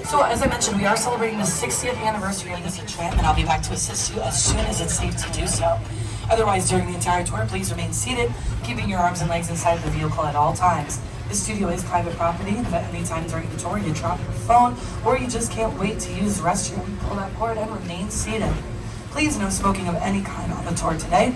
So, as I mentioned, we are celebrating the 60th anniversary of this tram, and I'll be back to assist you as soon as it's safe to do so. Otherwise, during the entire tour, please remain seated, keeping your arms and legs inside the vehicle at all times. The studio is private property, and if at any time during the tour you drop your phone or you just can't wait to use the restroom, pull that cord and remain seated. Please, no smoking of any kind on the tour today,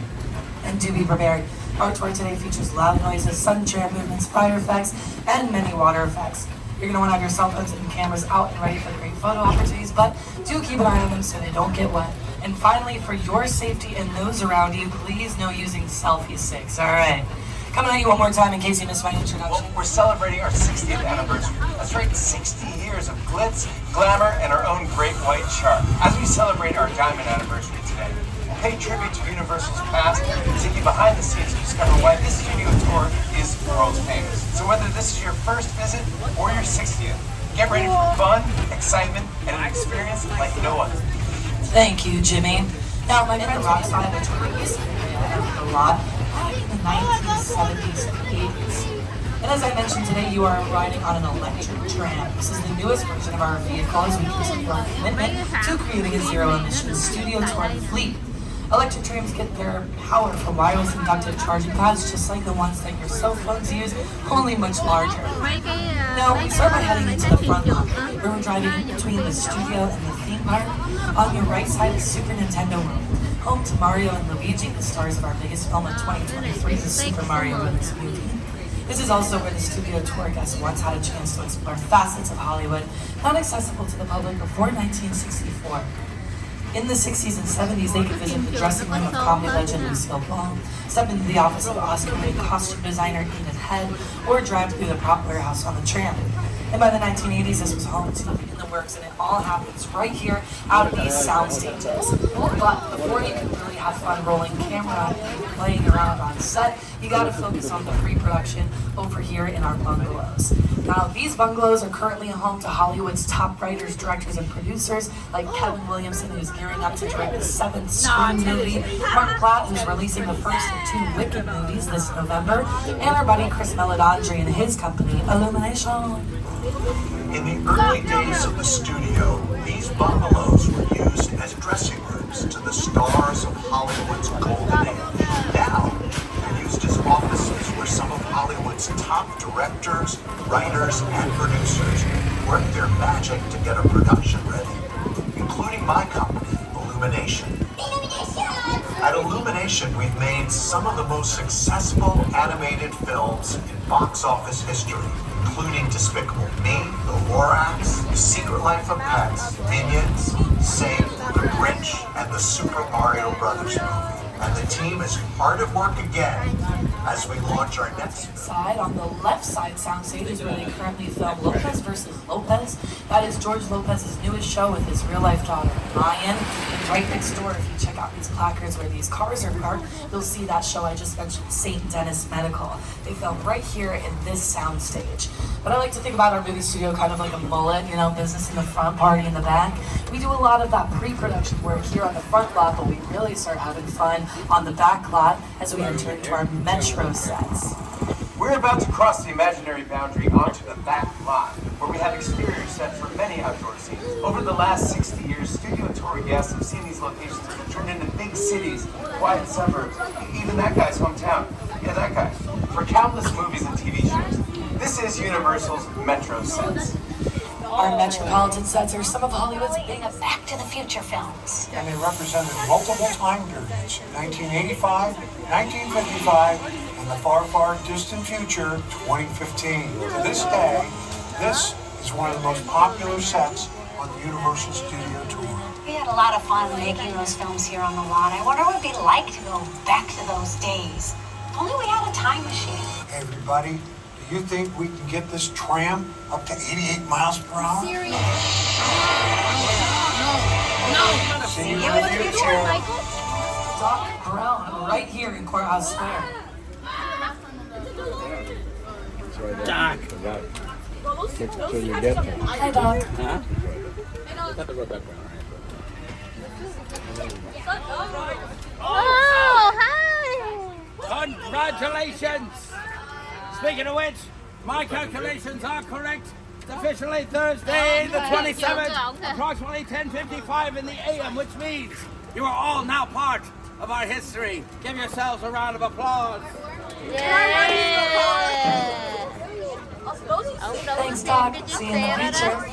and do be prepared. Our tour today features loud noises, sudden tram movements, fire effects, and many water effects. You're going to want to have your cell phones and cameras out and ready for great photo opportunities, but do keep an eye on them so they don't get wet. And finally, for your safety and those around you, please no using selfie sticks, all right? Coming at you one more time in case you missed my introduction. Well, we're celebrating our 60th anniversary. That's right, 60 years of glitz, glamour, and our own great white shark. As we celebrate our diamond anniversary today, we'll pay tribute to Universal's past and take you behind the scenes to discover why this studio tour is world famous. So whether this is your first visit or your 60th, get ready for fun, excitement, and an experience like no other. Thank you, Jimmy. Now, my friends rock side of the tour used to be a lot in the 1970s and 80s. And as I mentioned today, you are riding on an electric tram. This is the newest version of our vehicle as we continue our commitment to creating a zero-emission studio tour fleet. Electric trams get their power from wireless inductive charging pads, just like the ones that your cell phones use, only much larger. Now, we start by heading into the front lot, where we're driving between the studio and the theme park. On your right side is Super Nintendo World, home to Mario and Luigi, the stars of our biggest film of 2023, the Super Mario Bros. Movie. This is also where the studio tour guests once had a chance to explore facets of Hollywood not accessible to the public before 1964. In the 60s and 70s, they could visit the dressing room of comedy legend Lucille Ball, step into the office of Oscar-winning costume designer Enid Head, or drive through the prop warehouse on the tram. And by the 1980s, this was home to In the Works, and it all happens right here out of these sound stages. But before you can really have fun rolling camera and playing around on set, you gotta focus on the pre-production over here in our bungalows. Now, these bungalows are currently home to Hollywood's top writers, directors, and producers, like Kevin Williamson, who's gearing up to direct the 7th Scream movie, Mark Platt, who's releasing the first of 2 Wicked movies this November, and our buddy Chris Meledandri and his company, Illumination. In the early days of the studio, these bungalows were used as dressing rooms to the stars of Hollywood's golden age. Now, they're used as offices where some of Hollywood's top directors, writers, and producers work their magic to get a production ready, including my company, Illumination. At Illumination, we've made some of the most successful animated films in box office history, including Despicable Me, The Lorax, The Secret Life of Pets, Minions, Sing, The Grinch, and the Super Mario Brothers movie. And the team is hard at work again as we launch our next side. On the left side soundstage is where they currently film Lopez versus Lopez. That is George Lopez's newest show with his real-life daughter, Ryan. And right next door, if you check out these placards where these cars are parked, you'll see that show I just mentioned, St. Denis Medical. They filmed right here in this soundstage. But I like to think about our movie studio kind of like a mullet, you know, business in the front, party in the back. We do a lot of that pre-production work here on the front lot, but we really start having fun on the back lot as we enter into our metro sets. We're about to cross the imaginary boundary onto the back lot, where we have exterior sets for many outdoor scenes. Over the last 60 years, studio tour guests have seen these locations turned into big cities, quiet suburbs, even that guy's hometown. Yeah, that guy. For countless movies and TV shows. This is Universal's Metro sets. Our metropolitan sets are some of Hollywood's biggest Back to the Future films. And they represented multiple time periods, 1985, 1955, and the far, far distant future, 2015. To this day, this is one of the most popular sets on the Universal Studio Tour. We had a lot of fun making those films here on the lot. I wonder what it'd be like to go back to those days. If only we had a time machine. Hey, everybody, do you think we can get this tram up to 88 miles per hour? Serious? No. See you in the future. Doc Brown, right here in Courthouse Square. Doc. Hi, Doc. Oh, hi! Congratulations! Speaking of which, my calculations are correct. It's officially Thursday, the 27th, approximately 10:55 in the AM, which means you are all now part of our history. Give yourselves a round of applause. Thanks, Doc. See you in the future.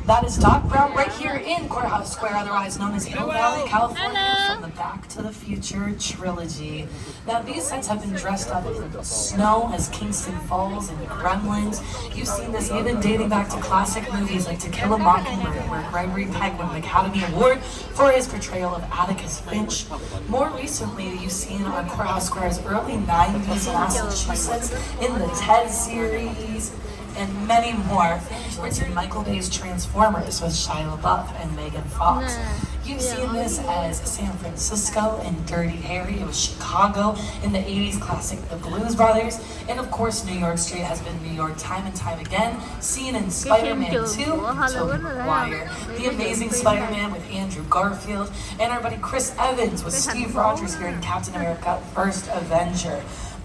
That is Doc Brown right here in Courthouse Square, otherwise known as Hill Valley, California, from the Back to the Future trilogy. Now, these sets have been dressed up in snow as Kingston Falls and Gremlins. You've seen this even dating back to classic movies like To Kill a Mockingbird, where Gregory Peck won an Academy Award for his portrayal of Atticus Finch. More recently, you've seen on Courthouse Square's early 90s Massachusetts in the Ted series, and many more. It's in Michael Bay's Transformers with Shia LaBeouf and Megan Fox. You've seen this as San Francisco in Dirty Harry. It was Chicago in the 80s classic The Blues Brothers. And of course, New York Street has been New York time and time again. Seen in Spider-Man 2, Tobey Maguire. The Amazing Spider-Man with Andrew Garfield. And our buddy Chris Evans with Steve Rogers here in Captain America First Avenger.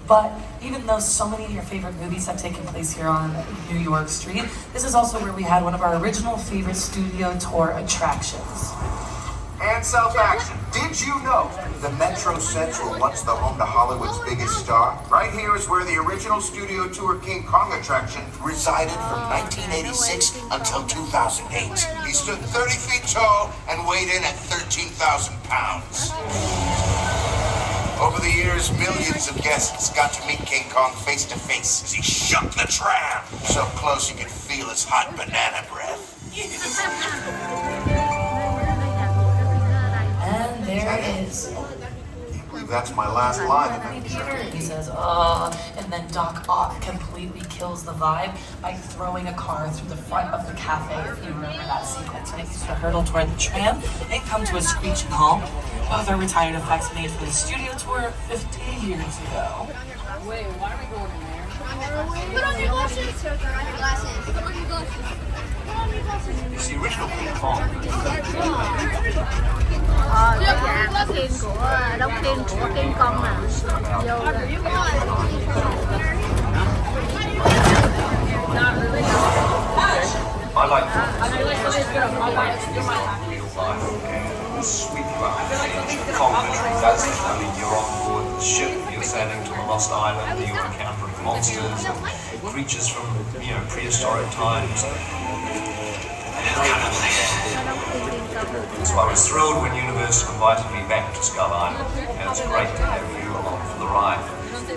But even though so many of your favorite movies have taken place here on New York Street, this is also where we had one of our original favorite studio tour attractions. And self-action. Did you know the Metro sets were once the home to Hollywood's biggest star? Right here is where the original studio tour King Kong attraction resided from 1986 until 2008. He stood 30 feet tall and weighed in at 13,000 pounds. Over the years, millions of guests got to meet King Kong face to face as he shook the tram. So close you could feel his hot banana breath. And there it is. I believe that's my last line. He says, and then Doc Ock completely kills the vibe by throwing a car through the front of the cafe, if you remember that sequence. And it used to hurtle toward the tram and come to a screeching halt. Both are retired effects made for the studio tour 15 years ago. Wait, why are we going in there? Put on your glasses. Put on your glasses. Put on your glasses. Put on your glasses. It's the original King Kong. Cái dạng phim của đóng phim của King Kong nè. Vô I like real life and sweep you up. Kong literally does it. I mean, you're on board the ship, you're sailing to a lost island, you're encountering monsters and creatures from, prehistoric times. So I was thrilled when Universal invited me back to Skull Island, and it's great to have you along for the ride.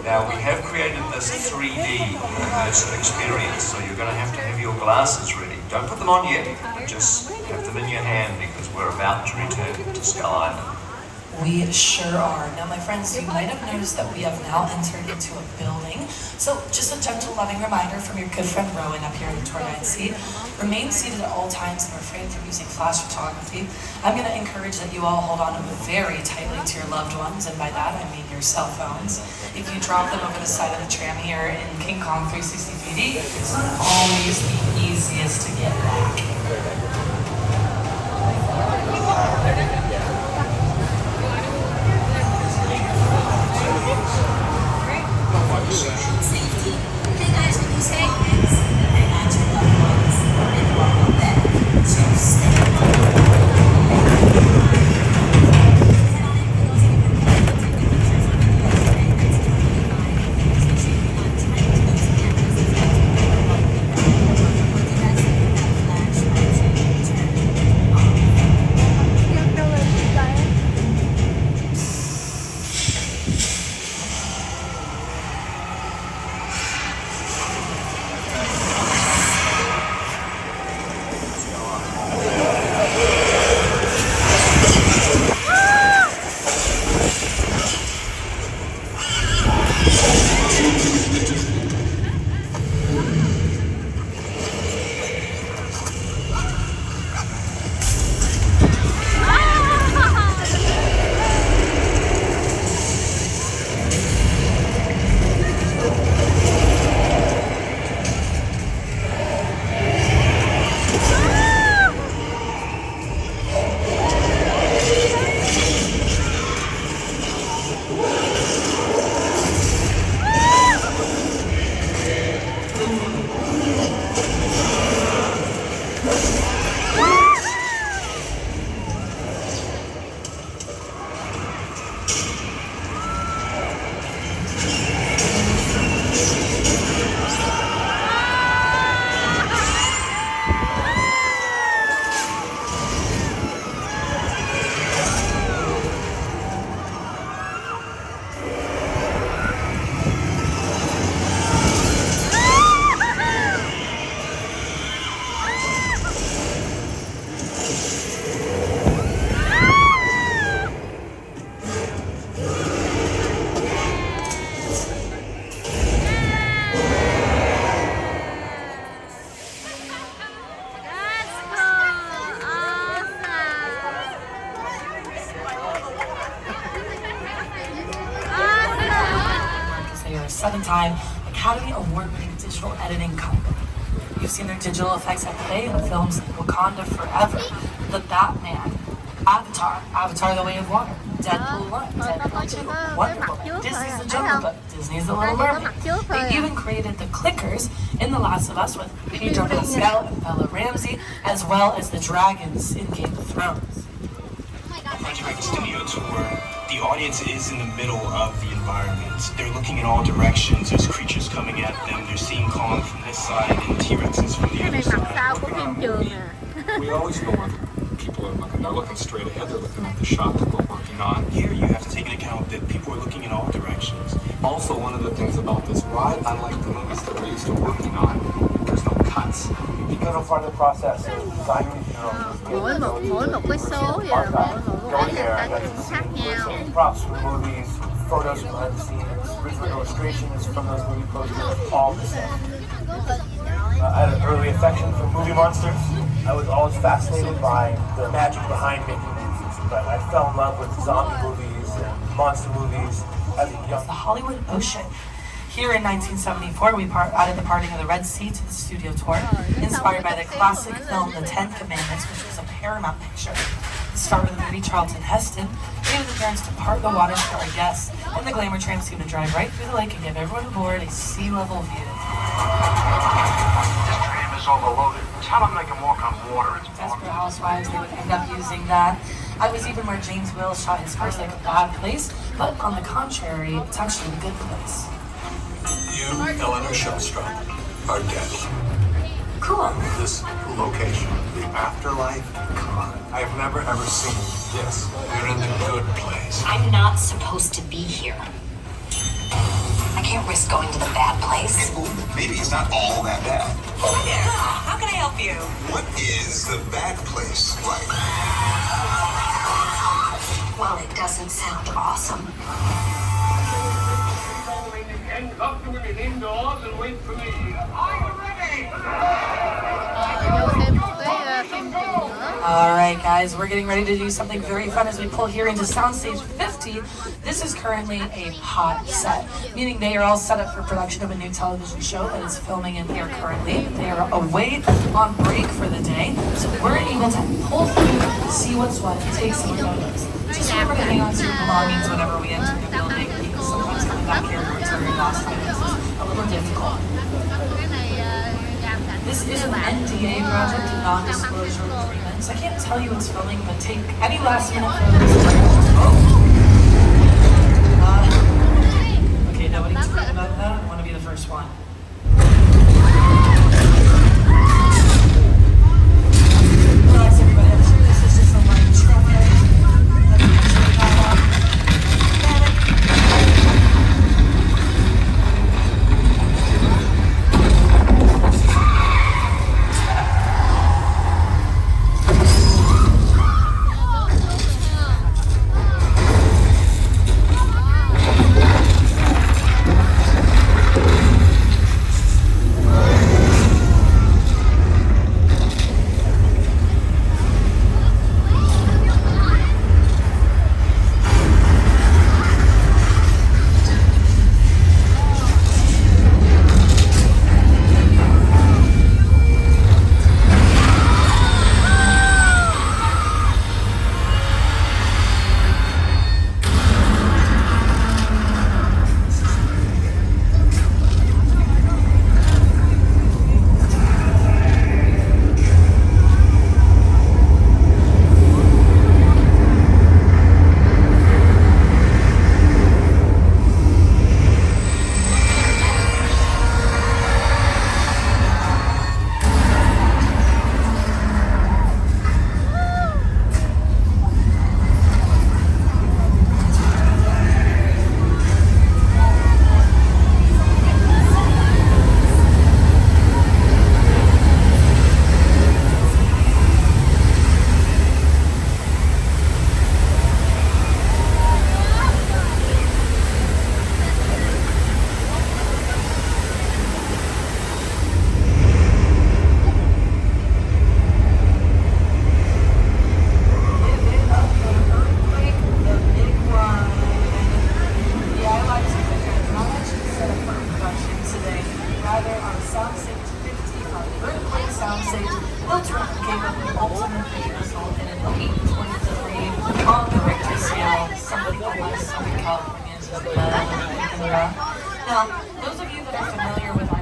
Now, we have created this 3D immersive experience, so you're going to have your glasses ready. Don't put them on yet, just have them in your hand because we're about to return to Skull Island. We sure are. Now, my friends, you might have noticed that we have now entered into a building. So, just a gentle, loving reminder from your good friend Rowan up here in the tour guide seat. Remain seated at all times and refrain from using flash photography. I'm going to encourage that you all hold on very tightly to your loved ones, and by that I mean your cell phones. If you drop them over the side of the tram here in King Kong 360 3D, it's not always the easiest to get back. Safety. Hey guys, when you say thanks, I add your loved ones and welcome them to stay. They are a 7-time Academy Award-winning digital editing company. You've seen their digital effects at play in the films Wakanda Forever, The Batman, Avatar The Way of Water, Deadpool 1, Deadpool 2, Wonder Woman, Disney's The Jungle Book, Disney's The Little Mermaid. They even created the clickers in The Last of Us with Pedro Pascal and Bella Ramsey, as well as the dragons in Game of Thrones. Project like a studio tour, the audience is in the middle of the environment. They're looking in all directions. There's creatures coming at them. They're seeing Kong from this side and T-Rexes from the other side. We always go where people are looking. They're looking straight ahead. They're looking at the shot that we're working on. Here you have to take into account that people are looking in all directions. Also, one of the things about this ride, unlike the movies that we're used to working on, there's no cuts. Because part of the process of designing the film, mỗi một cái số giờ mỗi một cái người ta cũng khác nhau. props from movies, photos from behind the scenes, original illustrations from those movie posters, all the same. I had an early affection for movie monsters. I was always fascinated by the magic behind making movies, but I fell in love with zombie movies and monster movies as a young. The Hollywood Ocean. Here in 1974, we added the parting of the Red Sea to the studio tour, inspired by the classic film The Ten Commandments, which was a Paramount picture. The star of the movie, Charlton Heston, gave us the chance to part the waters for our guests, and the glamour tramps seemed to drive right through the lake and give everyone aboard a sea-level view. This tram is overloaded. Tell them they can walk on water. It's Desperate Housewives, they would end up using that. I was even where James Will shot his first like a bad place, but on the contrary, it's actually a good place. You, Eleanor Shellstrop, are dead. Cool. This location, the afterlife, come on. I've never ever seen this. You're in the good place. I'm not supposed to be here. I can't risk going to the bad place. Maybe it's not all that bad. Hi there. How can I help you? What is the bad place like? Well, it doesn't sound awesome. Lock the women indoors and wait for me. Are you ready? Alright guys, we're getting ready to do something very fun as we pull here into Soundstage 50. This is currently a hot set, meaning they are all set up for production of a new television show that is filming in here currently. They are away on break for the day, so we're able to pull through, see what's what, and take some photos. Just remember to hang on to your belongings whenever we enter the building, because sometimes coming back here to return your lost items is a little difficult. This is an NDA project, a non-disclosure agreement, so I can't tell you what's filming, but take any last-minute photos. Okay, nobody's worried about that. I want to be the first one. Relax, everybody. I'm sure this is just a light traffic. ultimately resulted in 8.3 on the Richter scale. Somebody like Southern California is just Now, those of you that are familiar with our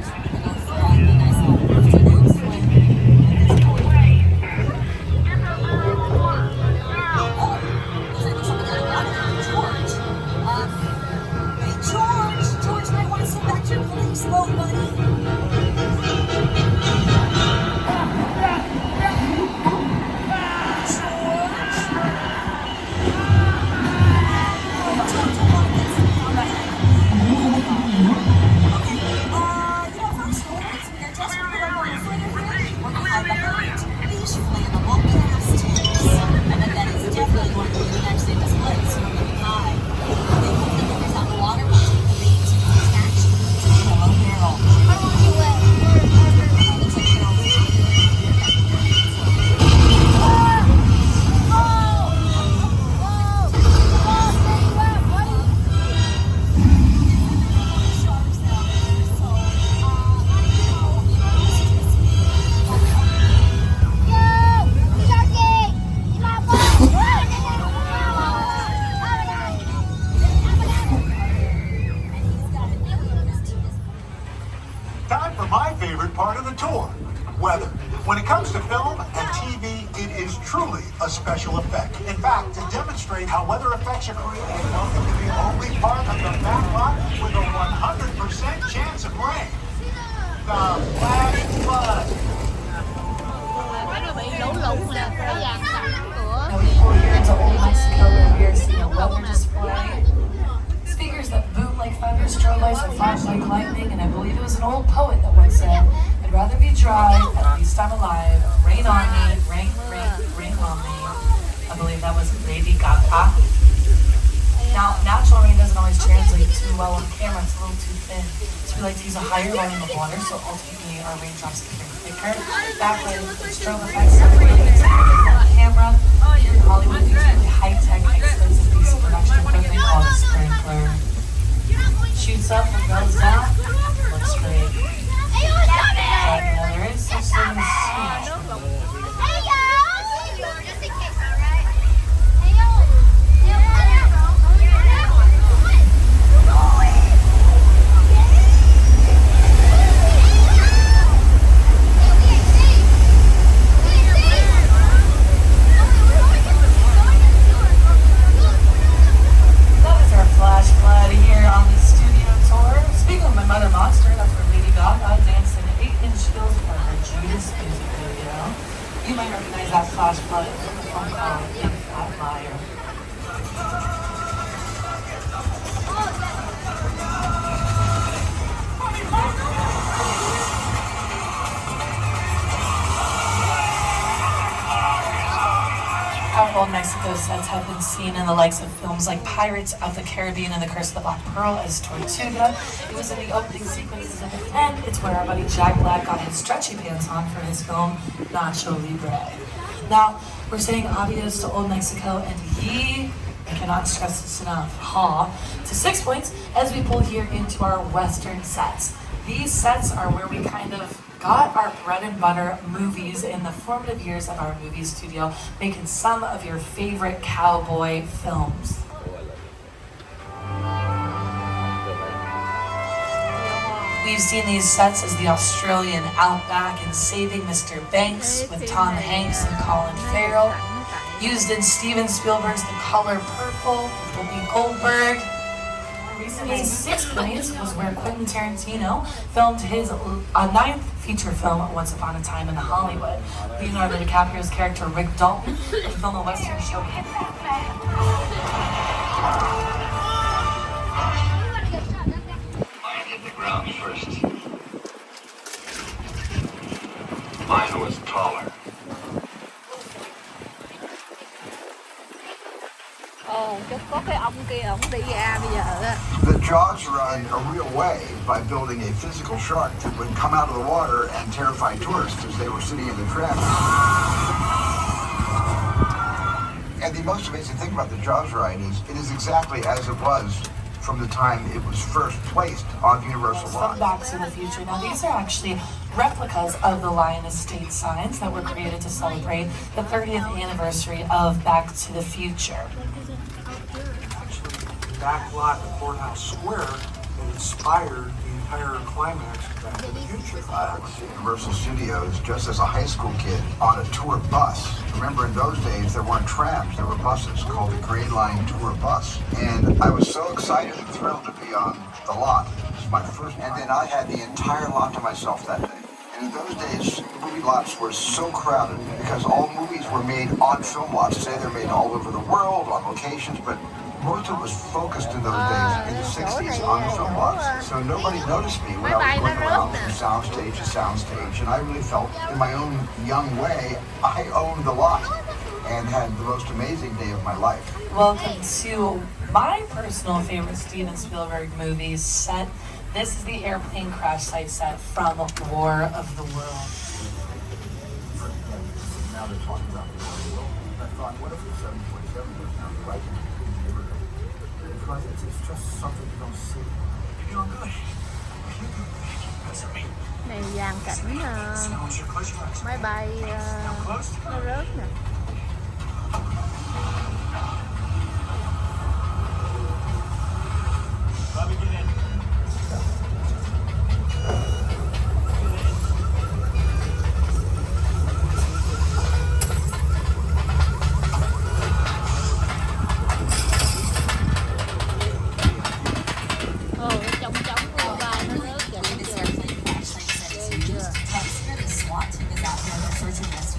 George might want to sit back to your police boat, buddy. Time for my favorite part of the tour, weather. When it comes to film and TV, it is truly a special effect. In fact, to demonstrate how weather effects are created, welcome to the only part of the Backlot with a 100% chance of rain. The flash flood. Now we pull here into Old Mexico where we are seeing a weather display. Speakers that boom like thunder, strobe lights that flash like lightning, and I believe it was an old poet that once said, I'd rather be dry, at least I'm alive, rain on me, rain, rain, rain on me. I believe that was Lady Gaga. Now, natural rain doesn't always translate too well on camera, it's a little too thin. So we like to use a higher volume of water, so ultimately our raindrops get thicker. That way, the strobe effects are really exciting on camera. Here in Hollywood, we use really high-tech, expensive piece of production equipment called a sprinkler. Shoots up and goes down, looks great. But there is such thing as smoke. You might recognize that flash flood from the phone call in Fat Liar. Our Old Mexico sets have been seen in the likes of films like Pirates of the Caribbean and The Curse of the Black Pearl as Tortuga. It was in the opening sequences at the end. It's where our buddy Jack Black got his stretchy pants on for his film Nacho Libre. Now, we're saying adios to Old Mexico, and I cannot stress this enough, to 6 points as we pull here into our Western sets. These sets are where we kind of got our bread and butter movies in the formative years of our movie studio, making some of your favorite cowboy films. We've seen these sets as the Australian Outback and Saving Mr. Banks with Tom Hanks and Colin Farrell. Used in Steven Spielberg's The Color Purple with Whoopi Goldberg. Recently, 6 points was where Quentin Tarantino filmed his 9th feature film, Once Upon a Time in Hollywood. Leonardo DiCaprio's character Rick Dalton would film a Western show. Mine hit the ground first. Mine was taller. The Jaws run a real way by building a physical shark that would come out of the water and terrify tourists as they were sitting in the trap. And the most amazing thing about the Jaws ride is it is exactly as it was from the time it was first placed on Universal From Back to the Future. Now these are actually replicas of the Lion Estate signs that were created to celebrate the 30th anniversary of Back to the Future. Actually, the Backlot at Courthouse Square that inspired the entire climax of Back to the Future. I was at Universal Studios just as a high school kid on a tour bus. Remember, in those days, there weren't trams, there were buses called the Grey Line Tour Bus. And I was so excited and thrilled to be on the lot. It was my first, and then I had the entire lot to myself that day. And in those days, movie lots were so crowded because all movies were made on film lots. Today they're made all over the world, on locations, but most of it was focused in those days, in the 60s, on the film lots. So nobody noticed me when I was going around from soundstage to soundstage, and I really felt, in my own young way, I owned the lot and had the most amazing day of my life. Welcome to my personal favorite Steven Spielberg movie set. This is the airplane crash site set from War of the Worlds. Now they're talking about the world. I thought, what if the 747 was down the right in the neighborhood? Because it's just something you don't see. You're doing good. Này dàn cảnh máy bay nó rớt nè.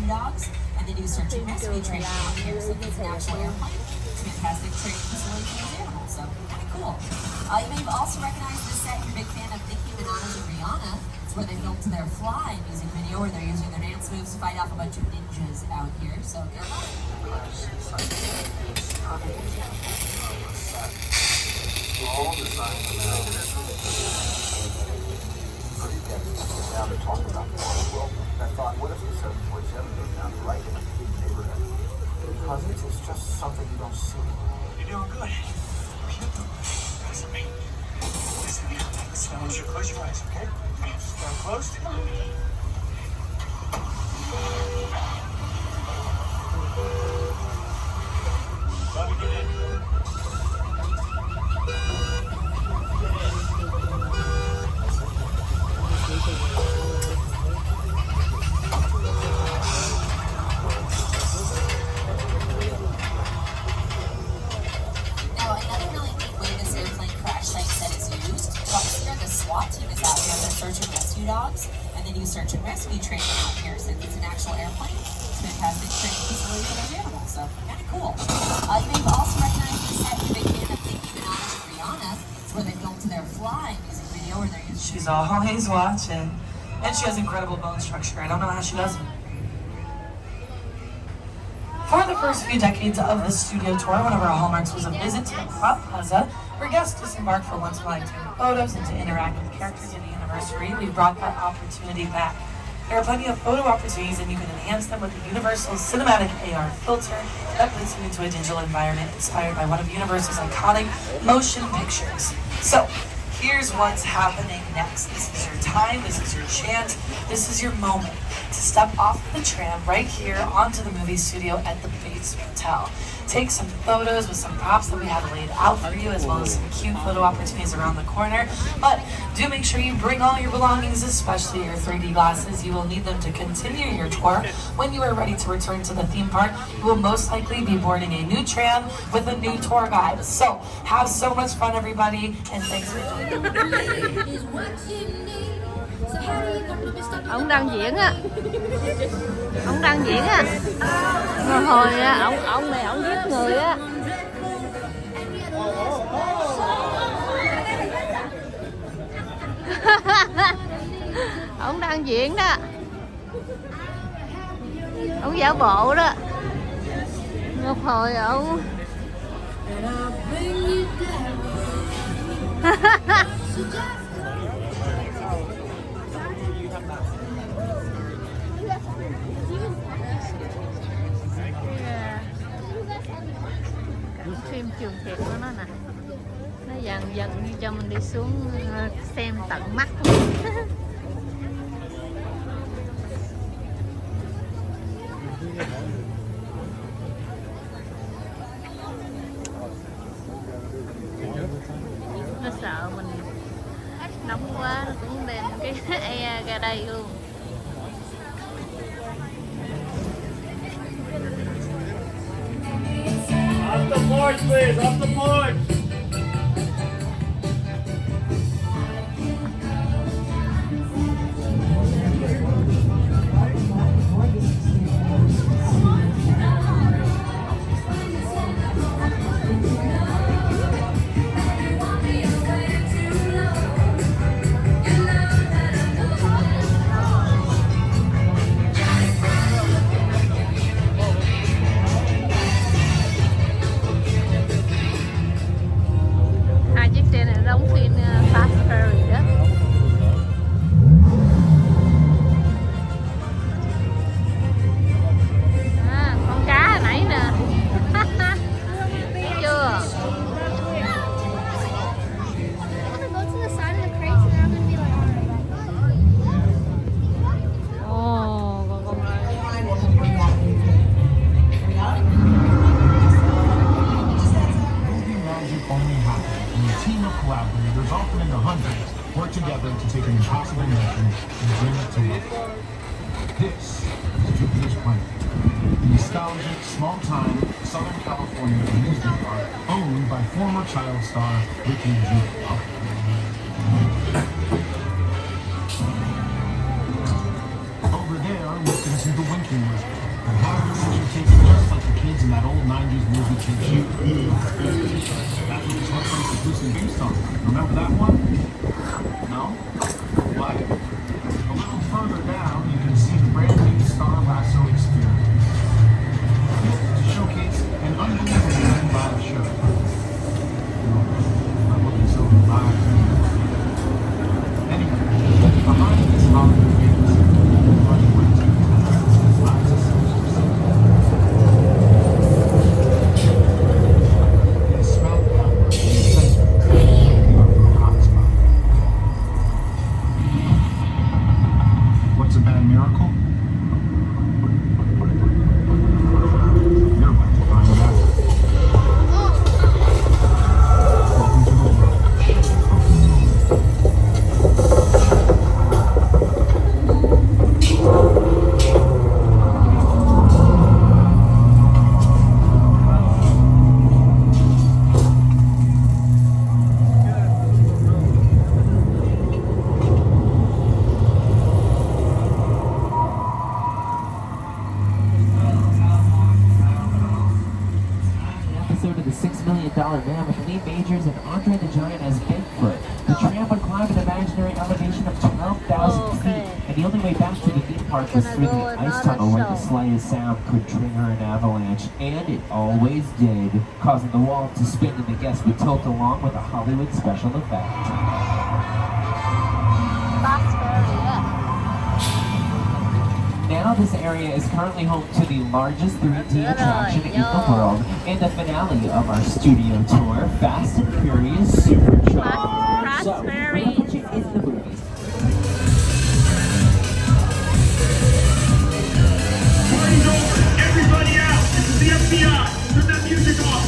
Dogs, and they do search and rescue training out here, so it's an actual airplane. It's a fantastic training facility for these animals, so kind of cool. You may have also recognized this set if you're a big fan of Nicki Minaj and Rihanna. It's where they filmed their Fly music video, where they're using their dance moves to fight off a bunch of ninjas out here, so they're All the signs now they're talking about the world. I thought, what if the 747 goes down right in the neighborhood? Because it's just something you don't see. You're doing good. Listen to me. Listen to me. I want you to close your eyes, okay? Now closed. Let me get in. Dogs, and they do search and rescue training out here since it's an actual airplane. It's a fantastic training facility for those animals, so kind of cool. You may have also recognized this set if you're a big fan of Nicki Minaj and Rihanna. It's where they filmed their Fly music video where they're using... She's always watching. And she has incredible bone structure. I don't know how she does it. For the first few decades of the studio tour, one of our hallmarks was a visit to the Club Plaza, where guests disembarked for once-in-a-lifetime photos and to interact with characters in the anniversary. We brought that opportunity back. There are plenty of photo opportunities, and you can enhance them with the Universal Cinematic AR filter that puts you into a digital environment inspired by one of Universal's iconic motion pictures. So, here's what's happening next. This is your time, this is your chance, this is your moment to step off the tram right here onto the movie studio at the Bates Motel. Take some photos with some props that we have laid out for you, as well as some cute photo opportunities around the corner. But do make sure you bring all your belongings, especially your 3D glasses. You will need them to continue your tour. When you are ready to return to the theme park, you will most likely be boarding a new tram with a new tour guide. So have so much fun, everybody, and thanks for joining. Ông đang diễn á. Ông đang diễn á. Rồi hồi á, ông này ông giết người á. Ông đang diễn đó. Ông giả bộ đó. Một hồi ông phim trường thiệt của nó nè, nó dần như cho mình đi xuống xem tận mắt. Nó sợ mình nóng quá, nó cũng đem cái e ra đây luôn. Off the porch, please, off the porch. collaborators, often in the hundreds, work together to take an impossible mission and bring it to life. This is Jupiter's Planet, a nostalgic, small-time Southern California amusement park owned by former child star Ricky Jr. Over there, we can see the Winking Lizard, and how this is taken just like the kids in that old 90s movie Chuyến. That's what this whole place is loosely based on. Remember that one? No? Why? A little further down, you can see the brand new Star Lasso experience. To showcase an unbelievable live show. I'm looking so live. Anyway, behind this Hollywood famous What's a bad miracle? You're about to find out. Welcome to the world. Episode of the $6 Million Man with Lee Majors and Andre the Giant as Bigfoot. The tramp would climb an imaginary elevation of 12,000 feet, and the only way back to the theme park was through the ice tunnel where the slightest sound could trigger an avalanche, and it always did, causing the wall to spin and the guests would tilt along with a Hollywood special effect. That's very, yeah. Now this area is currently home to the largest 3D attraction in the world and the finale of our studio tour, Fast and Furious Supercharged. So, we're gonna put you in the movies. Party's over! Everybody out! This is the FBI! Turn that music off!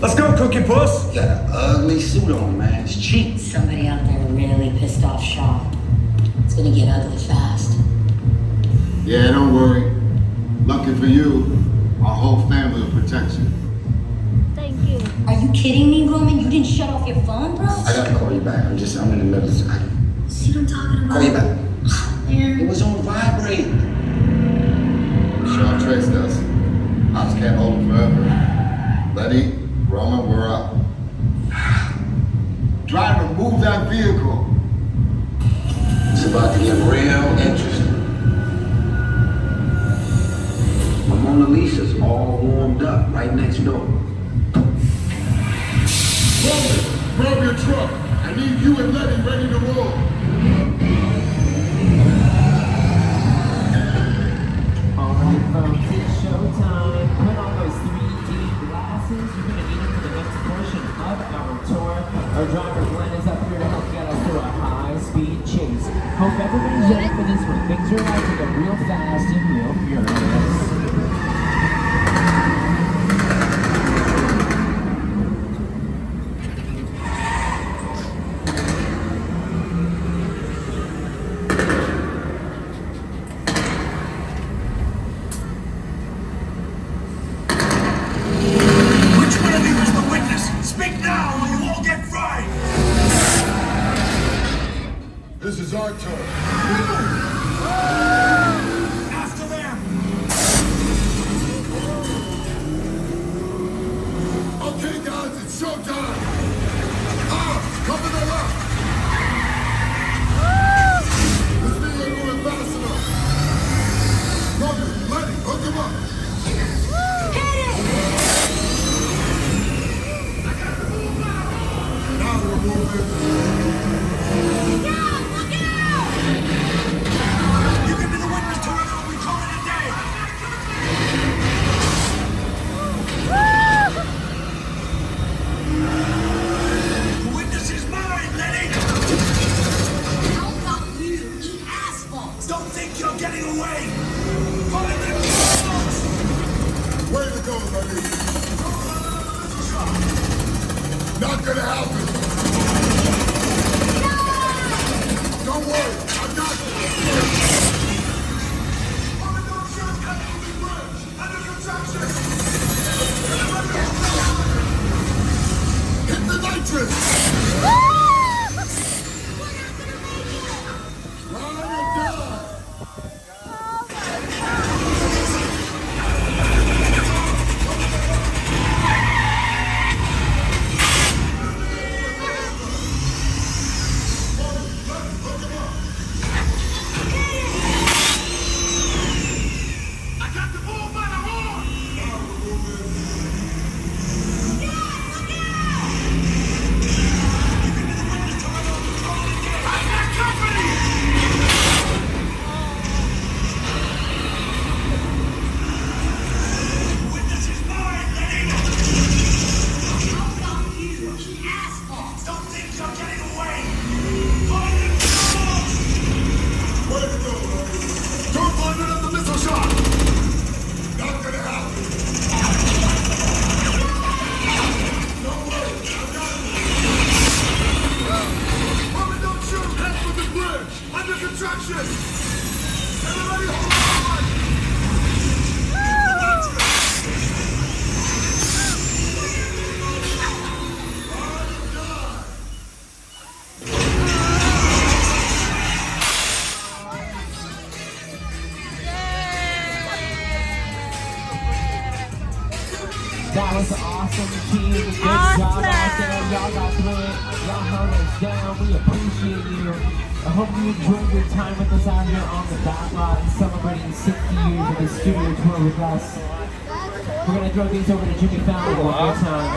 Let's go, Cookie Puss! You got an ugly suit on, man. It's cheap. Somebody out there really pissed off Shaw. It's gonna get ugly fast. Yeah, don't worry. Lucky for you, our whole family will protect you. Thank you. Are you kidding me, Roman? You didn't shut off your phone, bro? I gotta call you back. I'm in the middle of See what I'm talking about? Call you back. Man. It was on vibrate. Shaw traced us. Ops can't hold him forever. Letty, Roman, we're up. Driver, move that vehicle. It's about to get real interesting. My Mona Lisa's all warmed up right next door. Roman, grab your truck. I need you and Letty ready to roll. Alright folks, it's showtime. Put on those 3D glasses. You're gonna need them for the next portion of our tour. Our driver Glenn is up here to help get us through a high-speed chase. Hope everybody's ready for this one. Things are about to get real fast and real furious. This is our turn. After them! Okay, guys, it's showtime. Cover the left. This thing ain't moving fast enough. Logan, Lenny, hook him up. Now we're moving. Not gonna happen. Don't worry, I got this. Hit the nitrous. That was awesome, team. Good job out there. Y'all got through it. Y'all held us down. We appreciate you. I hope you enjoyed your time with us out here on the Backlot, celebrating 60 years of the studio tour with us. We're going to throw these over to Jimmy Fallon one more time.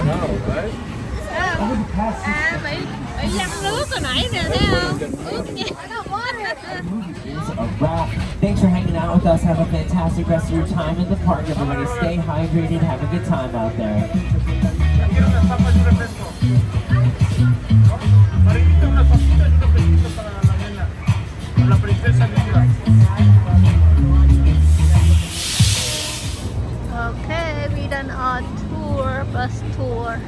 Bị lăn nước hồi nãy nè, thấy không? Ướt nha. Is a wrap. Thanks for hanging out with us. Have a fantastic rest of your time in the park, everybody. Stay hydrated. Have a good time out there. Okay, we done our tour, bus tour.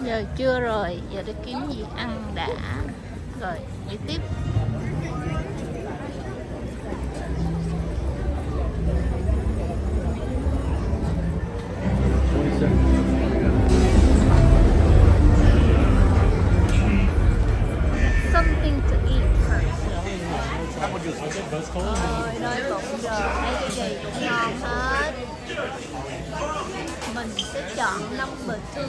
Giờ trưa rồi, giờ đi kiếm gì ăn đã. Rồi đi tiếp. Something to eat first. Rồi đói bụng rồi, thấy cái gì cũng ngon hết. Mình sẽ chọn 5 bữa trưa.